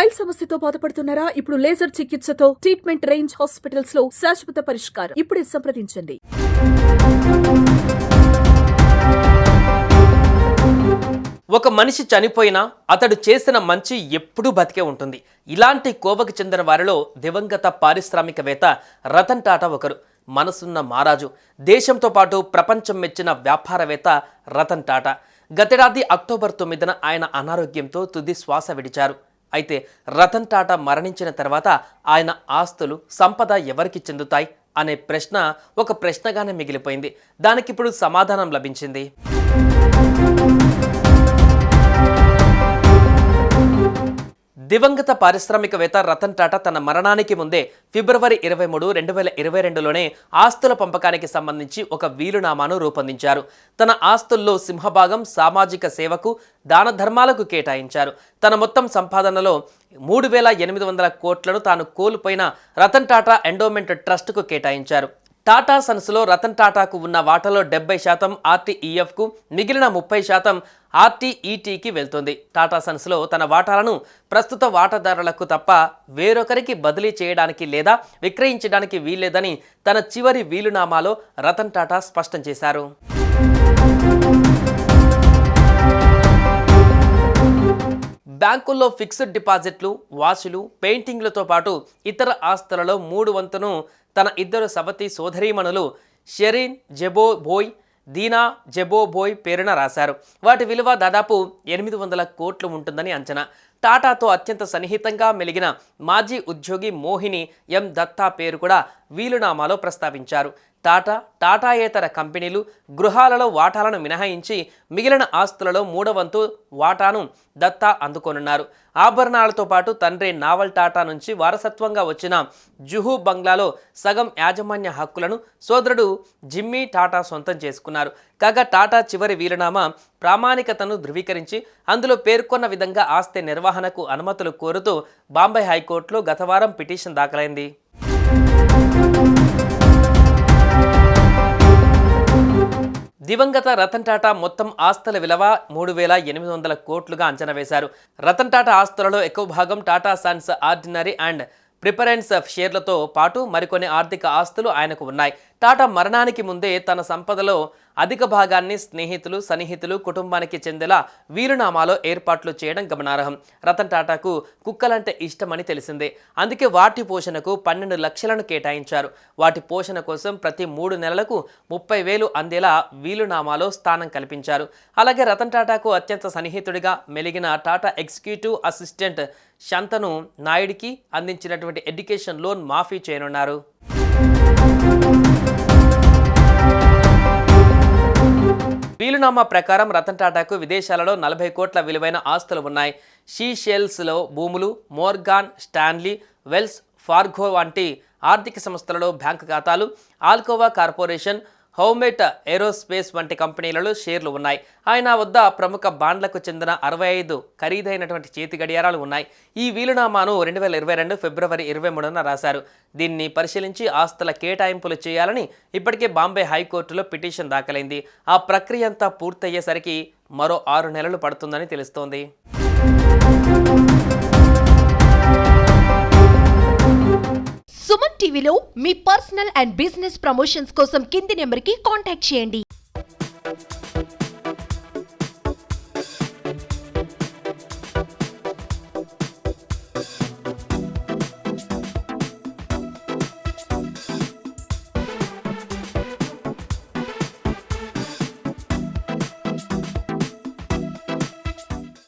Pile సమస్యతో బాధపడుతున్నారా? ఇప్పుడు లేజర్ చికిత్సతో ట్రీట్మెంట్ రేంజ్ హాస్పిటల్స్ లో శాశ్వత పరిష్కారం. ఇప్పుడే సంప్రదించండి. ఒక మనిషి చనిపోయినా అతడు చేసిన మంచి ఎప్పుడూ బతికే ఉంటుంది. ఇలాంటి కోవకు చెందిన వారిలో దివంగత పారిశ్రామికవేత్త రతన్ టాటా ఒకరు. మనసున్న మహారాజు, దేశంతో పాటు ప్రపంచం మెచ్చిన వ్యాపారవేత్త రతన్ టాటా. గతేడాది అక్టోబర్ 9న ఆయన అనారోగ్యంతో తుది శ్వాస విడిచారు. అయితే రతన్ టాటా మరణించిన తర్వాత ఆయన ఆస్తులు, సంపద ఎవరికి చెందుతాయి అనే ప్రశ్న ఒక ప్రశ్నగానే మిగిలిపోయింది. దానికిప్పుడు సమాధానం లభించింది. దివంగత పారిశ్రామికవేత్త రతన్ టాటా తన మరణానికి ముందే ఫిబ్రవరి 23, 2022లోనే ఆస్తుల పంపకానికి సంబంధించి ఒక వీలునామాను రూపొందించారు. తన ఆస్తుల్లో సింహభాగం సామాజిక సేవకు, దాన ధర్మాలకు కేటాయించారు. తన మొత్తం సంపాదనలో 3,800 కోట్లను తాను కోల్పోయిన రతన్ టాటా ఎండోమెంట్ ట్రస్టుకు కేటాయించారు. టాటా సన్స్లో రతన్ టాటాకు ఉన్న వాటాలో 70% ఆర్టీఈఎఫ్కు, మిగిలిన 30% ఆర్టీఈటీకి వెళ్తుంది. టాటా సన్స్లో తన వాటాలను ప్రస్తుత వాటాదారులకు తప్ప వేరొకరికి బదిలీ చేయడానికి లేదా విక్రయించడానికి వీల్లేదని తన చివరి వీలునామాలో రతన్ టాటా స్పష్టం చేశారు. బ్యాంకుల్లో ఫిక్స్డ్ డిపాజిట్లు, వాచులు, పెయింటింగ్లతో పాటు ఇతర ఆస్తులలో 3/4ను తన ఇద్దరు సవతి సోదరీమణులు షెరీన్ జెబోబోయ్, దీనా జెబోబోయ్ పేరున రాశారు. వాటి విలువ దాదాపు 800 కోట్లు ఉంటుందని అంచనా. టాటాతో అత్యంత సన్నిహితంగా మెలిగిన మాజీ ఉద్యోగి మోహిని ఎం దత్తా పేరు కూడా వీలునామాలో ప్రస్తావించారు. టాటాయేతర కంపెనీలు, గృహాలలో వాటాలను మినహాయించి మిగిలిన ఆస్తులలో 3/4 వాటాను దత్తా అందుకోనున్నారు. ఆభరణాలతో పాటు తండ్రి నావల్ టాటా నుంచి వారసత్వంగా వచ్చిన జుహూ బంగ్లాలో సగం యాజమాన్య హక్కులను సోదరుడు జిమ్మీ టాటా సొంతం చేసుకున్నారు. కాగా టాటా చివరి వీలునామా ప్రామాణికతను ధృవీకరించి అందులో పేర్కొన్న విధంగా ఆస్తి నిర్వహణకు అనుమతులు కోరుతూ బాంబే హైకోర్టులో గతవారం పిటిషన్ దాఖలైంది. దివంగత రతన్ టాటా మొత్తం ఆస్తుల విలువ 3,800 కోట్లుగా అంచనా వేశారు. రతన్ టాటా ఆస్తులలో ఎక్కువ భాగం Tata sons ordinary and preference షేర్లతో పాటు మరికొన్ని ఆర్థిక ఆస్తులు ఆయనకు ఉన్నాయి. టాటా మరణానికి ముందే తన సంపదలో అధిక భాగాన్ని స్నేహితులు, సన్నిహితులు, కుటుంబానికి చెందేలా వీలునామాలో ఏర్పాట్లు చేయడం గమనార్హం. రతన్ టాటాకు కుక్కలంటే ఇష్టమని తెలిసిందే. అందుకే వాటి పోషణకు 12 లక్షలను కేటాయించారు. వాటి పోషణ కోసం ప్రతి 3 నెలలకు 30,000 అందేలా వీలునామాలో స్థానం కల్పించారు. అలాగే రతన్ టాటాకు అత్యంత సన్నిహితుడిగా మెలిగిన టాటా ఎగ్జిక్యూటివ్ అసిస్టెంట్ శంతను నాయుడికి అందించినటువంటి ఎడ్యుకేషన్ లోన్ మాఫీ చేయనున్నారు. వీలునామా ప్రకారం రతన్ టాటాకు విదేశాలలో 40 కోట్ల విలువైన ఆస్తులు ఉన్నాయి. షీషెల్స్లో భూములు, మోర్గాన్ స్టాన్లీ, వెల్స్ ఫార్గో వంటి ఆర్థిక సంస్థలలో బ్యాంకు ఖాతాలు, ఆల్కోవా కార్పొరేషన్, హౌమెట్ ఏరోస్పేస్ వంటి కంపెనీలలో షేర్లు ఉన్నాయి. ఆయన వద్ద ప్రముఖ బాండ్లకు చెందిన 65 ఖరీదైనటువంటి చేతి గడియారాలు ఉన్నాయి. ఈ వీలునామాను 2022 ఫిబ్రవరి 23న రాశారు. దీన్ని పరిశీలించి ఆస్తుల కేటాయింపులు చేయాలని ఇప్పటికే బాంబే హైకోర్టులో పిటిషన్ దాఖలైంది. ఆ ప్రక్రియ అంతా పూర్తయ్యేసరికి మరో 6 నెలలు పడుతుందని తెలుస్తోంది. సుమన్ టీవీలో మీ పర్సనల్ అండ్ బిజినెస్ ప్రమోషన్స్ కోసం కింది నెంబర్కి కాంటాక్ట్ చేయండి.